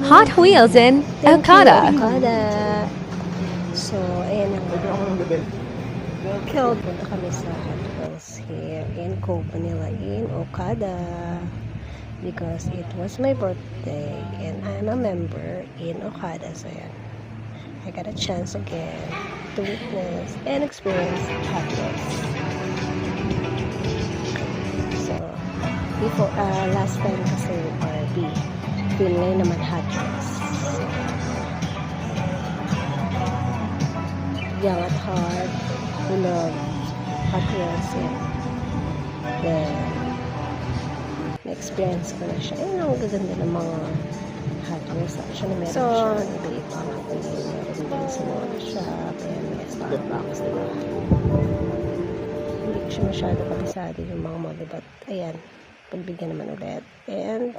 Hot Wheels in Thank you, Okada. Okada. So, ayan ang punta kami sa Hot Wheels here in Cove, Manila, in Okada. Because it was my birthday and I'm a member in Okada. So, ayan. I got a chance again to witness and experience Hot Wheels. So, before, last time kasi Barbie. Feel ngayon naman Hot Wheels. Young at heart, who love Hot Wheels, yeah. Then, na-experience ko na siya. Ayun, ang gaganda ng mga Hot Wheels. Actually, meron siya iba-ibang Hot Wheels. Meron din sa mga shop, and may Starbucks, diba? Hindi ko siya masyado kabisado yung mga mall, but ayan, pagbigyan naman ulit. And,